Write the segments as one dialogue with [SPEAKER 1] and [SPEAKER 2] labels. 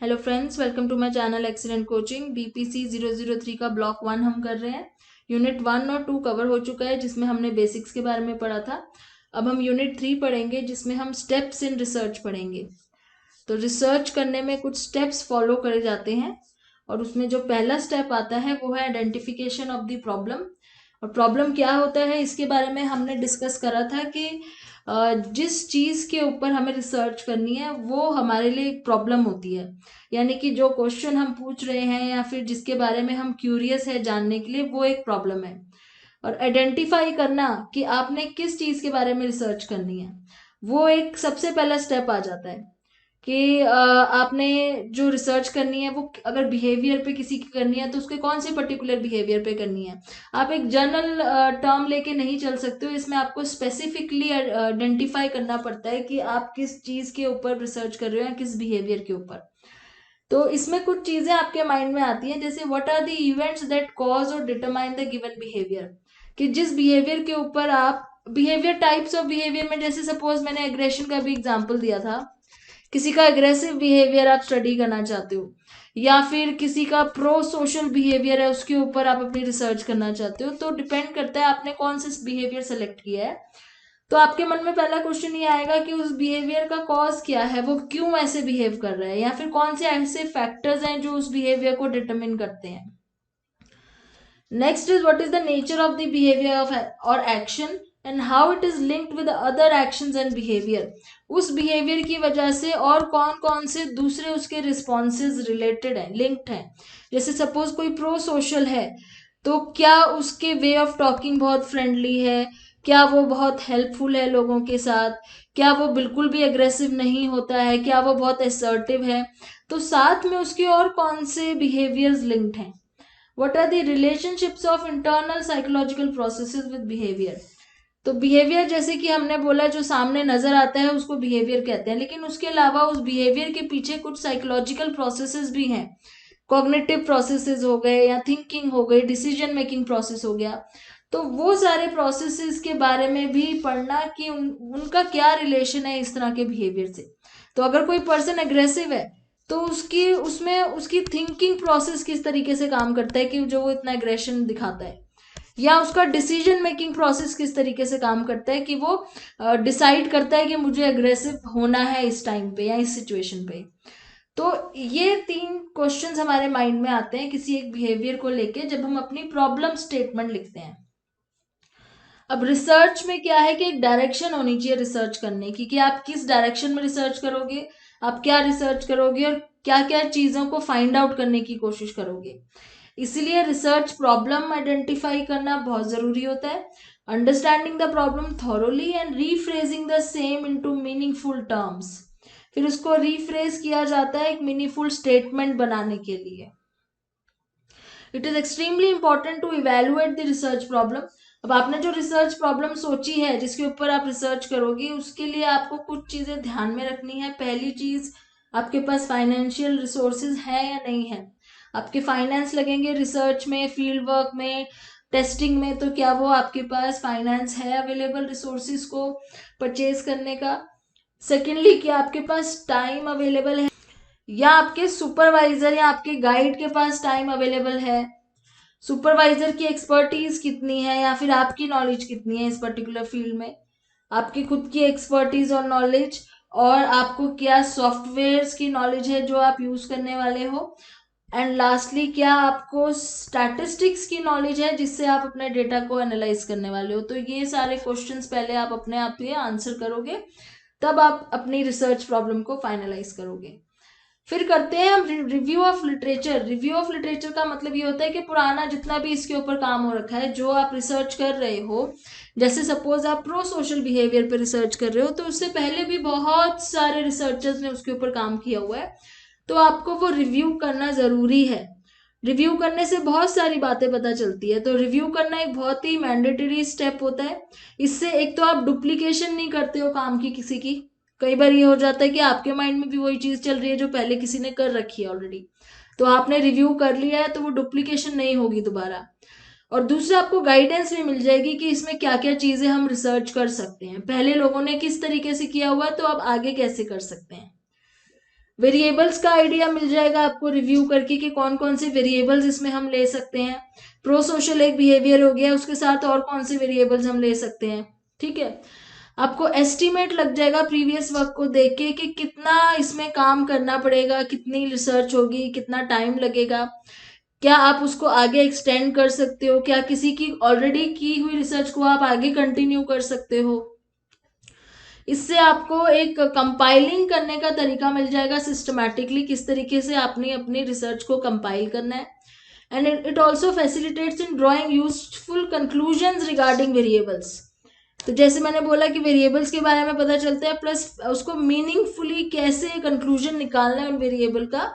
[SPEAKER 1] Hello friends, welcome to my channel excellent coaching. BPC 003 का block 1 हम कर रहे हैं। यूनिट 1 और 2 कवर हो चुका है, जिसमें हमने बेसिक्स के बारे में पढ़ा था। अब हम यूनिट 3 पढ़ेंगे, जिसमें हम स्टेप्स इन रिसर्च पढ़ेंगे। तो रिसर्च करने में कुछ स्टेप्स फॉलो करे जाते हैं, और उसमें जो पहला स्टेप आता है वो है आइडेंटिफिकेशन ऑफ द प्रॉब्लम। और प्रॉब्लम क्या होता है इसके बारे में हमने डिस्कस करा था कि जिस चीज के ऊपर हमें रिसर्च करनी है वो हमारे लिए एक प्रॉब्लम होती है। यानी कि जो क्वेश्चन हम पूछ रहे हैं या फिर जिसके बारे में हम क्यूरियस है जानने के लिए, वो एक प्रॉब्लम है। और आइडेंटिफाई करना कि आपने किस चीज के बारे में रिसर्च करनी है, वो एक सबसे पहला स्टेप आ जाता है कि आपने जो रिसर्च करनी है वो अगर बिहेवियर पे किसी की करनी है तो उसके कौन से पर्टिकुलर बिहेवियर पे करनी है। आप एक जनरल टर्म लेके नहीं चल सकते हो, इसमें आपको स्पेसिफिकली आइडेंटिफाई करना पड़ता है कि आप किस चीज के ऊपर रिसर्च कर रहे हो या किस बिहेवियर के ऊपर। तो इसमें कुछ चीजें आपके माइंड में आती हैं, जैसे what are the events that cause और डिटरमाइन द गिवन बिहेवियर। कि जिस बिहेवियर के ऊपर आप बिहेवियर, टाइप्स ऑफ बिहेवियर में, जैसे सपोज मैंने एग्रेशन का भी एग्जांपल दिया था। किसी का एग्रेसिव बिहेवियर आप स्टडी करना चाहते हो, या फिर किसी का प्रो सोशल बिहेवियर है उसके ऊपर आप अपनी रिसर्च करना चाहते हो, तो डिपेंड करता है आपने कौन सा बिहेवियर सेलेक्ट किया है। तो आपके मन में पहला क्वेश्चन ये आएगा कि उस बिहेवियर का कॉज क्या है, वो क्यों ऐसे बिहेव कर रहा है, या फिर कौन से ऐसे फैक्टर्स हैं जो उस बिहेवियर को डिटरमिन करते हैं। Next is what is the nature of the behaviour of और action and how it is linked with other actions and behaviour. उस बिहेवियर की वजह से और कौन कौन से दूसरे उसके रिस्पॉन्सेज रिलेटेड हैं, लिंक्ड हैं। जैसे सपोज कोई प्रो सोशल है, तो क्या उसके वे ऑफ टॉकिंग बहुत फ्रेंडली है, क्या वो बहुत हेल्पफुल है लोगों के साथ, क्या वो बिल्कुल भी एग्रेसिव नहीं होता है, क्या वो बहुत असर्टिव है। तो साथ में उसके और कौन से बिहेवियर्स लिंक्ड हैं। What are the relationships of internal psychological processes with behaviour. तो बिहेवियर, जैसे कि हमने बोला, जो सामने नजर आता है उसको बिहेवियर कहते हैं, लेकिन उसके अलावा उस बिहेवियर के पीछे कुछ साइकोलॉजिकल प्रोसेसेस भी हैं। कॉग्निटिव प्रोसेसेस हो गए, या थिंकिंग हो गई, डिसीजन मेकिंग प्रोसेस हो गया। तो वो सारे प्रोसेसेस के बारे में भी पढ़ना कि उनका क्या रिलेशन है इस तरह के बिहेवियर से। तो अगर कोई पर्सन एग्रेसिव है, तो उसकी उसमें उसकी थिंकिंग प्रोसेस किस तरीके से काम करता है कि जो वो इतना एग्रेशन दिखाता है, या उसका डिसीजन मेकिंग प्रोसेस किस तरीके से काम करता है कि वो डिसाइड करता है कि मुझे अग्रेसिव होना है इस टाइम पे या इस सिचुएशन पे। तो ये 3 क्वेश्चंस हमारे माइंड में आते हैं किसी एक बिहेवियर को लेके जब हम अपनी प्रॉब्लम स्टेटमेंट लिखते हैं। अब रिसर्च में क्या है कि एक डायरेक्शन होनी चाहिए रिसर्च करने की, कि आप किस डायरेक्शन में रिसर्च करोगे, आप क्या रिसर्च करोगे, और क्या क्या चीजों को फाइंड आउट करने की कोशिश करोगे। इसीलिए रिसर्च प्रॉब्लम आइडेंटिफाई करना बहुत जरूरी होता है। Understanding the problem thoroughly and rephrasing the same into meaningful terms. फिर उसको रीफ्रेज किया जाता है एक मीनिंगफुल स्टेटमेंट बनाने के लिए। It is extremely important to evaluate the research problem. अब आपने जो रिसर्च प्रॉब्लम सोची है जिसके ऊपर आप रिसर्च करोगे, उसके लिए आपको कुछ चीजें ध्यान में रखनी है। पहली चीज, आपके पास फाइनेंशियल रिसोर्सेज है या नहीं है। आपके फाइनेंस लगेंगे रिसर्च में, फील्ड वर्क में, टेस्टिंग में, तो क्या वो आपके पास फाइनेंस है अवेलेबल रिसोर्सेज को परचेज करने का। सेकेंडली, क्या आपके पास टाइम अवेलेबल है, या आपके सुपरवाइजर या आपके गाइड के पास टाइम अवेलेबल है। सुपरवाइजर की एक्सपर्टीज कितनी है, या फिर आपकी नॉलेज कितनी है इस पर्टिकुलर फील्ड में। आपकी खुद की एक्सपर्टीज और नॉलेज, और आपको क्या सॉफ्टवेयर्स की नॉलेज है जो आप यूज करने वाले हो। एंड लास्टली, क्या आपको स्टैटिस्टिक्स की नॉलेज है जिससे आप अपने डेटा को एनालाइज करने वाले हो। तो ये सारे क्वेश्चंस पहले आप अपने आप ही आंसर करोगे, तब आप अपनी रिसर्च प्रॉब्लम को फाइनलाइज करोगे। फिर करते हैं हम review of literature. Review of literature का मतलब ये होता है कि पुराना जितना भी इसके ऊपर काम हो रखा है, जो आप रिसर्च कर रहे हो। जैसे सपोज आप प्रो सोशल बिहेवियर पे रिसर्च कर रहे हो, तो उससे पहले भी बहुत सारे रिसर्चर्स ने उसके ऊपर काम किया हुआ है, तो आपको वो रिव्यू करना जरूरी है। रिव्यू करने से बहुत सारी बातें पता चलती है, तो रिव्यू करना एक बहुत ही मैंडेटरी स्टेप होता है। इससे एक तो आप डुप्लीकेशन नहीं करते हो काम की किसी की। कई बार ये हो जाता है कि आपके माइंड में भी वही चीज चल रही है जो पहले किसी ने कर रखी है ऑलरेडी, तो आपने रिव्यू कर लिया है तो वो डुप्लीकेशन नहीं होगी दोबारा। और दूसरा, आपको गाइडेंस भी मिल जाएगी कि इसमें क्या क्या चीजें हम रिसर्च कर सकते हैं, पहले लोगों ने किस तरीके से किया हुआ है, तो अब आगे कैसे कर सकते हैं। वेरिएबल्स का आइडिया मिल जाएगा आपको रिव्यू करके कि कौन कौन से वेरिएबल्स इसमें हम ले सकते हैं। प्रो सोशल एक बिहेवियर हो गया, उसके साथ और कौन से वेरिएबल्स हम ले सकते हैं। ठीक है, आपको एस्टिमेट लग जाएगा प्रीवियस वर्क को देख के कि कितना इसमें काम करना पड़ेगा, कितनी रिसर्च होगी, कितना टाइम लगेगा, क्या आप उसको आगे एक्सटेंड कर सकते हो, क्या किसी की ऑलरेडी की हुई रिसर्च को आप आगे कंटिन्यू कर सकते हो। इससे आपको एक कंपाइलिंग करने का तरीका मिल जाएगा सिस्टमैटिकली, किस तरीके से आपने अपनी रिसर्च को कंपाइल करना है। And it also facilitates in drawing useful conclusions regarding variables. तो जैसे मैंने बोला कि वेरिएबल्स के बारे में पता चलता है, प्लस उसको मीनिंगफुली कैसे कंक्लूजन निकालना है उन वेरिएबल का।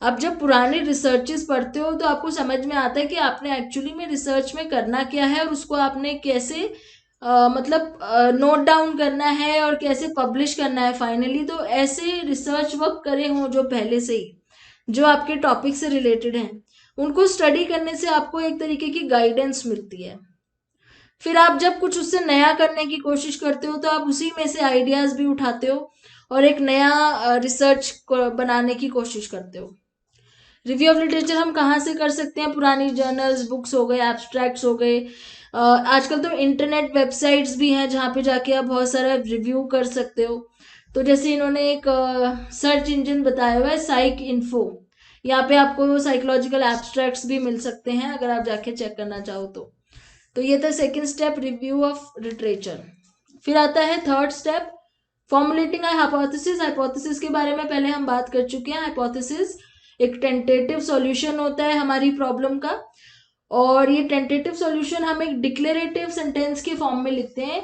[SPEAKER 1] आप जब पुरानी रिसर्चेस पढ़ते हो तो आपको समझ में आता है कि आपने एक्चुअली में रिसर्च में करना क्या है और उसको आपने कैसे मतलब नोट डाउन करना है और कैसे पब्लिश करना है फाइनली। तो ऐसे रिसर्च वर्क करे हों जो पहले से ही, जो आपके टॉपिक से रिलेटेड हैं, उनको स्टडी करने से आपको एक तरीके की गाइडेंस मिलती है। फिर आप जब कुछ उससे नया करने की कोशिश करते हो तो आप उसी में से आइडियाज भी उठाते हो और एक नया रिसर्च बनाने की कोशिश करते हो। रिव्यू ऑफ लिटरेचर हम कहाँ से कर सकते हैं? पुरानी जर्नल्स, बुक्स हो गए, एब्स्ट्रैक्ट्स हो गए। आजकल तो इंटरनेट वेबसाइट्स भी हैं जहाँ पे जाके आप बहुत सारा रिव्यू कर सकते हो। तो जैसे इन्होंने एक सर्च इंजन बताया हुआ है, साइक इन्फो। यहाँ पे आपको साइकोलॉजिकल एब्स्ट्रैक्ट्स भी मिल सकते हैं अगर आप जाके चेक करना चाहो तो ये था second step, review of literature. फिर आता है third step, formulating hypothesis. Hypothesis के बारे में पहले हम बात कर चुके हैं। हाइपोथेसिस एक टेंटेटिव सॉल्यूशन होता है हमारी प्रॉब्लम का, और ये टेंटेटिव सॉल्यूशन हम एक डिक्लेरेटिव सेंटेंस के फॉर्म में लिखते हैं,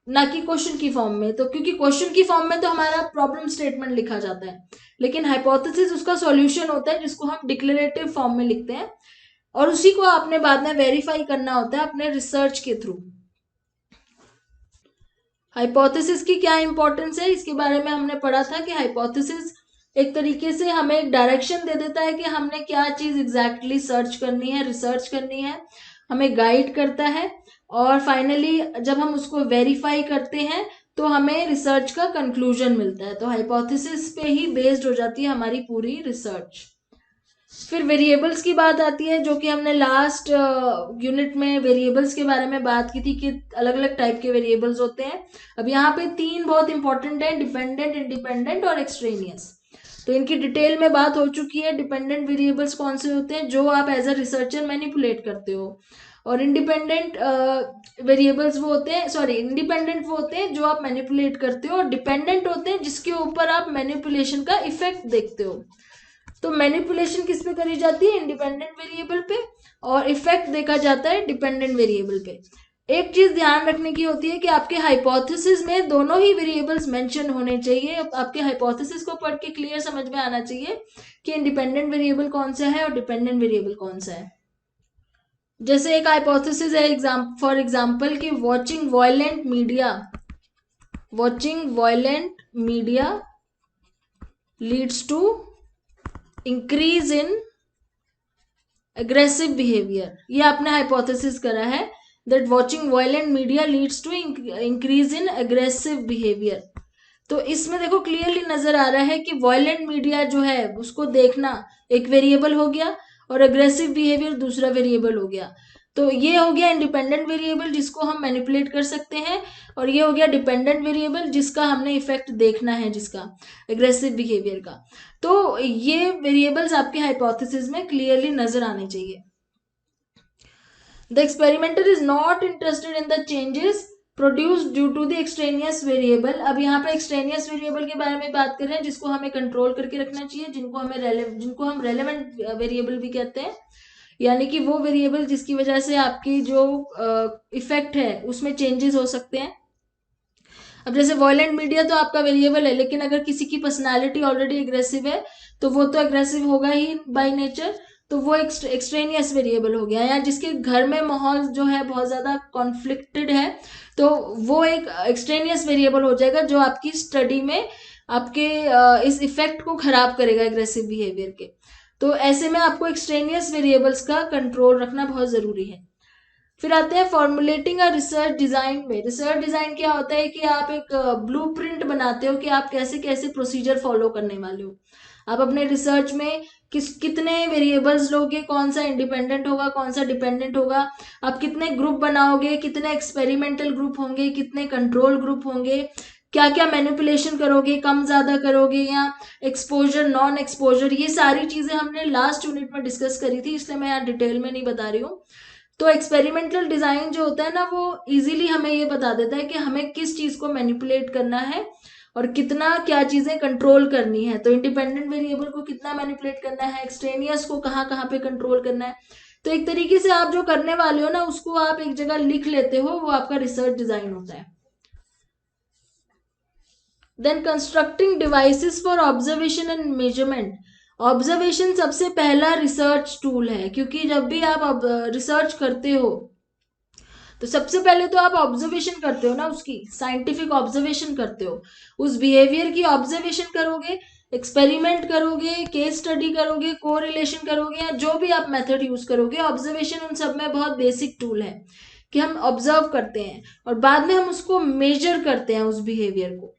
[SPEAKER 1] ना कि क्वेश्चन की फॉर्म में। तो क्योंकि क्वेश्चन की फॉर्म में तो हमारा प्रॉब्लम स्टेटमेंट लिखा जाता है, लेकिन हाइपोथेसिस उसका सॉल्यूशन होता है जिसको हम डिक्लेरेटिव फॉर्म में लिखते हैं, और उसी को आपने बाद में वेरीफाई करना होता है अपने रिसर्च के थ्रू। हाइपोथेसिस की क्या इंपॉर्टेंस है इसके बारे में हमने पढ़ा था कि हाइपोथेसिस एक तरीके से हमें एक डायरेक्शन दे देता है कि हमने क्या चीज एग्जैक्टली सर्च करनी है, रिसर्च करनी है, हमें गाइड करता है, और फाइनली जब हम उसको वेरीफाई करते हैं तो हमें रिसर्च का कंक्लूजन मिलता है। तो हाइपोथेसिस पे ही बेस्ड हो जाती है हमारी पूरी रिसर्च। फिर वेरिएबल्स की बात आती है, जो कि हमने लास्ट यूनिट में वेरिएबल्स के बारे में बात की थी कि अलग अलग टाइप के वेरिएबल्स होते हैं। अब यहाँ पे तीन बहुत इंपॉर्टेंट है, डिपेंडेंट, इंडिपेंडेंट और एक्सट्रेनियस। तो इनकी डिटेल में बात हो चुकी है। डिपेंडेंट वेरिएबल्स कौन से होते हैं? जो आप एज अ रिसर्चर मैनिपुलेट करते हो। और इंडिपेंडेंट वेरिएबल्स वो होते हैं, सॉरी, इंडिपेंडेंट वो होते हैं जो आप मैनिपुलेट करते हो, और डिपेंडेंट होते हैं जिसके ऊपर आप मैनिपुलेशन का इफेक्ट देखते हो। तो मैनिपुलेशन किस पे करी जाती है? इंडिपेंडेंट वेरिएबल पे, और इफेक्ट देखा जाता है डिपेंडेंट वेरिएबल पे। एक चीज ध्यान रखने की होती है कि आपके हाइपोथेसिस में दोनों ही वेरिएबल्स मेंशन होने चाहिए। आपके हाइपोथेसिस को पढ़ के क्लियर समझ में आना चाहिए कि इंडिपेंडेंट वेरिएबल कौन सा है और डिपेंडेंट वेरिएबल कौन सा है। जैसे एक हाइपोथेसिस है फॉर एग्जांपल कि watching violent media leads to increase in aggressive behaviour. ये आपने हाइपोथेसिस करा है that watching violent media leads to increase in aggressive behaviour. तो इसमें देखो क्लियरली नजर आ रहा है कि वायलेंट मीडिया जो है उसको देखना एक वेरिएबल हो गया, और एग्रेसिव बिहेवियर दूसरा वेरिएबल हो गया। तो ये हो गया इंडिपेंडेंट वेरिएबल जिसको हम मैनिपुलेट कर सकते हैं, और ये हो गया डिपेंडेंट वेरिएबल जिसका हमने इफेक्ट देखना है, जिसका एग्रेसिव बिहेवियर का। तो ये वेरिएबल्स आपके हाइपोथेसिस में क्लियरली नजर आने चाहिए। The experimenter is not interested in the changes produced due to the extraneous variable. अब यहाँ पे एक्सट्रेनियस वेरिएबल के बारे में बात कर रहे हैं जिसको हमें कंट्रोल करके रखना चाहिए, जिनको हम रेलेवेंट वेरिएबल भी कहते हैं, यानी कि वो वेरिएबल जिसकी वजह से आपकी जो इफेक्ट है उसमें चेंजेस हो सकते हैं। अब जैसे वायलेंट मीडिया तो आपका वेरिएबल है, लेकिन अगर किसी की पर्सनालिटी ऑलरेडी एग्रेसिव है तो वो तो एग्रेसिव होगा ही बाय नेचर, तो वो एक्सट्रेनियस वेरिएबल हो गया। या जिसके घर में माहौल जो है बहुत ज्यादा कॉन्फ्लिक्टेड है, तो वो एक एक्सट्रेनियस वेरिएबल हो जाएगा जो आपकी स्टडी में आपके इस इफेक्ट को खराब करेगा एग्रेसिव बिहेवियर के। तो ऐसे में आपको एक्सट्रेनियस वेरिएबल्स का कंट्रोल रखना बहुत जरूरी है। फिर आते हैं फॉर्मुलेटिंग अ रिसर्च डिजाइन में। रिसर्च डिजाइन क्या होता है कि आप एक ब्लूप्रिंट बनाते हो कि आप कैसे कैसे प्रोसीजर फॉलो करने वाले हो। आप अपने रिसर्च में कितने वेरिएबल्स लोगे, कौन सा इंडिपेंडेंट होगा, कौन सा डिपेंडेंट होगा, आप कितने ग्रुप बनाओगे, कितने एक्सपेरिमेंटल ग्रुप होंगे, कितने कंट्रोल ग्रुप होंगे, क्या क्या मैनिपुलेशन करोगे, कम ज्यादा करोगे या एक्सपोजर नॉन एक्सपोजर, ये सारी चीजें हमने लास्ट यूनिट में डिस्कस करी थी, इसलिए मैं यहाँ डिटेल में नहीं बता रही हूँ। तो एक्सपेरिमेंटल डिजाइन जो होता है ना, वो इजीली हमें ये बता देता है कि हमें किस चीज को मैनिपुलेट करना है और कितना क्या चीजें कंट्रोल करनी है। तो इंडिपेंडेंट वेरिएबल को कितना मैनिपुलेट करना है, एक्सट्रेनियस को कहाँ कहाँ पे कंट्रोल करना है। तो एक तरीके से आप जो करने वाले हो ना, उसको आप एक जगह लिख लेते हो, वो आपका रिसर्च डिजाइन होता है। Then constructing devices for observation and measurement. Observation सबसे पहला रिसर्च टूल है, क्योंकि जब भी आप रिसर्च करते हो तो सबसे पहले तो आप ऑब्जर्वेशन करते हो ना, उसकी साइंटिफिक ऑब्जर्वेशन करते हो, उस बिहेवियर की ऑब्जर्वेशन करोगे, एक्सपेरिमेंट करोगे, केस स्टडी करोगे, कोरिलेशन करोगे, या जो भी आप मेथड यूज करोगे। ऑब्जर्वेशन उन सब में बहुत बेसिक टूल है कि हम ऑब्जर्व करते हैं और बाद में हम उसको मेजर करते हैं, उस बिहेवियर को।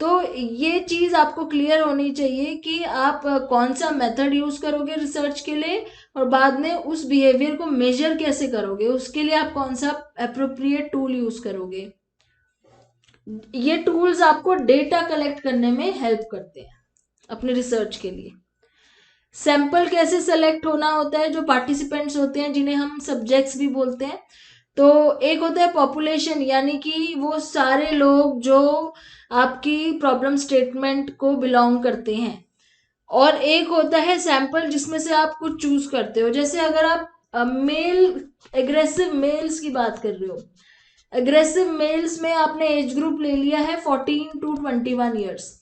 [SPEAKER 1] तो ये चीज आपको क्लियर होनी चाहिए कि आप कौन सा मेथड यूज करोगे रिसर्च के लिए, और बाद में उस बिहेवियर को मेजर कैसे करोगे, उसके लिए आप कौन सा अप्रोप्रिएट टूल यूज करोगे। ये टूल्स आपको डेटा कलेक्ट करने में हेल्प करते हैं अपने रिसर्च के लिए। सैंपल कैसे सेलेक्ट होना होता है, जो पार्टिसिपेंट्स होते हैं जिन्हें हम सब्जेक्ट्स भी बोलते हैं। तो एक होता है पॉपुलेशन, यानी कि वो सारे लोग जो आपकी प्रॉब्लम स्टेटमेंट को बिलोंग करते हैं, और एक होता है सैंपल जिसमें से आप कुछ चूज करते हो। जैसे अगर आप मेल एग्रेसिव मेल्स की बात कर रहे हो, एग्रेसिव मेल्स में आपने एज ग्रुप ले लिया है 14 to 21 ईयर्स,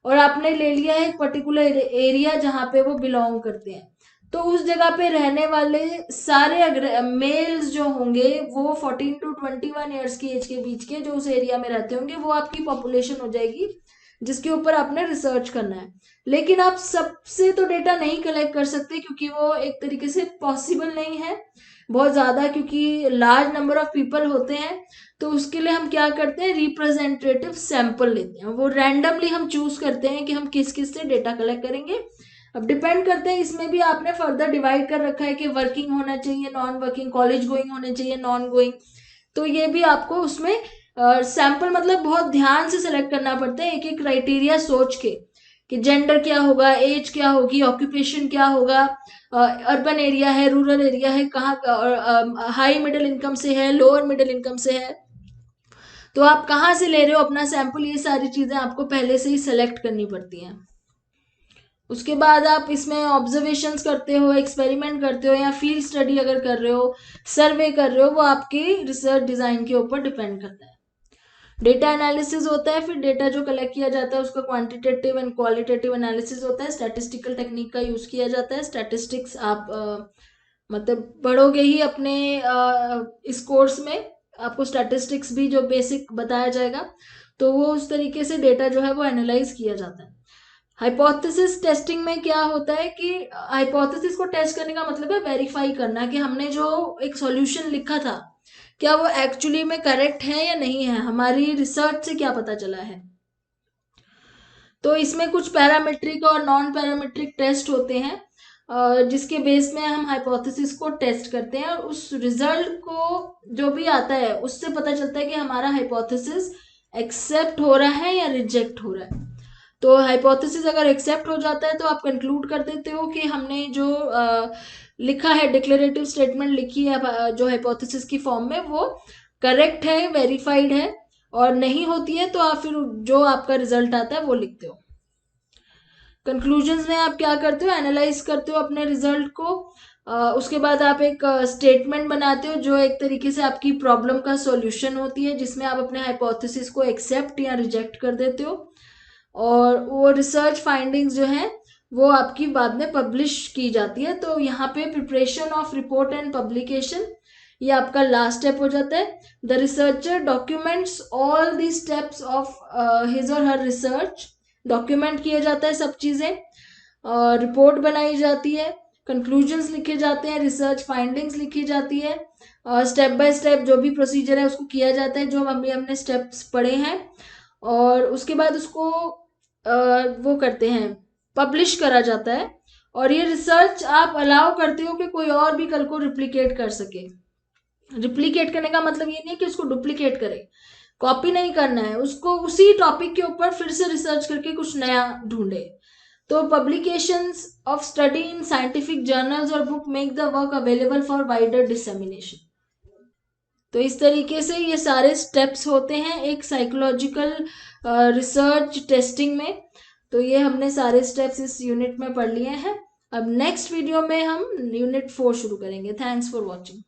[SPEAKER 1] और आपने ले लिया है एक पर्टिकुलर एरिया जहां पे वो बिलोंग करते हैं। तो उस जगह पे रहने वाले सारे मेल्स जो होंगे वो 14 to 21 ईयर्स की एज के बीच के जो उस एरिया में रहते होंगे, वो आपकी पॉपुलेशन हो जाएगी जिसके ऊपर आपने रिसर्च करना है। लेकिन आप सबसे तो डेटा नहीं कलेक्ट कर सकते, क्योंकि वो एक तरीके से पॉसिबल नहीं है बहुत ज्यादा, क्योंकि लार्ज नंबर ऑफ पीपल होते हैं। तो उसके लिए हम क्या करते हैं, रिप्रेजेंटेटिव सैंपल लेते हैं, वो रैंडमली हम चूज करते हैं कि हम किस किस से डेटा कलेक्ट करेंगे। अब डिपेंड करते हैं, इसमें भी आपने फर्दर डिवाइड कर रखा है कि वर्किंग होना चाहिए, नॉन वर्किंग, कॉलेज गोइंग होने चाहिए, नॉन गोइंग। तो ये भी आपको उसमें सैंपल मतलब बहुत ध्यान से सेलेक्ट करना पड़ता है, एक एक क्राइटेरिया सोच के कि जेंडर क्या होगा, एज क्या होगी, ऑक्यूपेशन क्या होगा, अर्बन एरिया है, रूरल एरिया है, कहाँ हाई मिडिल इनकम से है, लोअर मिडिल इनकम से है, तो आप कहाँ से ले रहे हो अपना सैंपल, ये सारी चीजें आपको पहले से ही सेलेक्ट करनी पड़ती हैं। उसके बाद आप इसमें ऑब्जर्वेशंस करते हो, एक्सपेरिमेंट करते हो, या फील्ड स्टडी अगर कर रहे हो, सर्वे कर रहे हो, वो आपकी रिसर्च डिजाइन के ऊपर डिपेंड करता है। डेटा एनालिसिस होता है, फिर डेटा जो कलेक्ट किया जाता है उसका क्वांटिटेटिव एंड क्वालिटेटिव एनालिसिस होता है। स्टैटिस्टिकल टेक्निक का यूज किया जाता है। स्टैटिस्टिक्स आप मतलब पढ़ोगे ही अपने इस कोर्स में, आपको स्टैटिस्टिक्स भी जो बेसिक बताया जाएगा। तो वो उस तरीके से डेटा जो है वो एनालाइज किया जाता है। हाइपोथेसिस टेस्टिंग में क्या होता है कि हाइपोथेसिस को टेस्ट करने का मतलब है वेरीफाई करना कि हमने जो एक सॉल्यूशन लिखा था क्या वो एक्चुअली में करेक्ट है या नहीं है, हमारी रिसर्च से क्या पता चला है। तो इसमें कुछ पैरामेट्रिक और नॉन पैरामेट्रिक टेस्ट होते हैं, जिसके बेस में हम हाइपोथेसिस को टेस्ट करते हैं, और उस रिजल्ट को जो भी आता है उससे पता चलता है कि हमारा हाइपोथेसिस एक्सेप्ट हो रहा है या रिजेक्ट हो रहा है। तो हाइपोथेसिस अगर एक्सेप्ट हो जाता है तो आप कंक्लूड कर देते हो कि हमने जो लिखा है, डिक्लेरेटिव स्टेटमेंट लिखी है जो हाइपोथेसिस की फॉर्म में, वो करेक्ट है, वेरीफाइड है। और नहीं होती है तो आप फिर जो आपका रिजल्ट आता है वो लिखते हो। कंक्लूजन्स में आप क्या करते हो, एनालाइज करते हो अपने रिजल्ट को। उसके बाद आप एक स्टेटमेंट बनाते हो जो एक तरीके से आपकी प्रॉब्लम का सॉल्यूशन होती है, जिसमें आप अपने हाइपोथेसिस को एक्सेप्ट या रिजेक्ट कर देते हो। और वो रिसर्च फाइंडिंग्स जो है वो आपकी बाद में पब्लिश की जाती है। तो यहाँ पे preparation of report and publication, ये आपका लास्ट स्टेप हो जाता है। The researcher documents all the steps of his और हर रिसर्च, डॉक्यूमेंट किया जाता है सब चीजें, रिपोर्ट बनाई जाती है, कंक्लूजन्स लिखे जाते हैं, रिसर्च फाइंडिंग्स लिखी जाती है, स्टेप बाय स्टेप जो भी प्रोसीजर है उसको किया जाता है जो हमने स्टेप्स पढ़े हैं, और उसके बाद उसको वो करते हैं, पब्लिश करा जाता है। और ये रिसर्च आप अलाउ करते हो कि कोई और भी कल को रिप्लिकेट कर सके। रिप्लिकेट करने का मतलब ये नहीं है कि उसको डुप्लीकेट करे, कॉपी नहीं करना है उसको, उसी टॉपिक के ऊपर फिर से रिसर्च करके कुछ नया ढूंढे। तो publications of study in scientific journals और book make the work available for wider dissemination. तो इस तरीके से ये सारे स्टेप्स होते हैं एक साइकोलॉजिकल रिसर्च टेस्टिंग में। तो ये हमने सारे स्टेप्स इस यूनिट में पढ़ लिए हैं। अब नेक्स्ट वीडियो में हम यूनिट 4 शुरू करेंगे। Thanks for watching.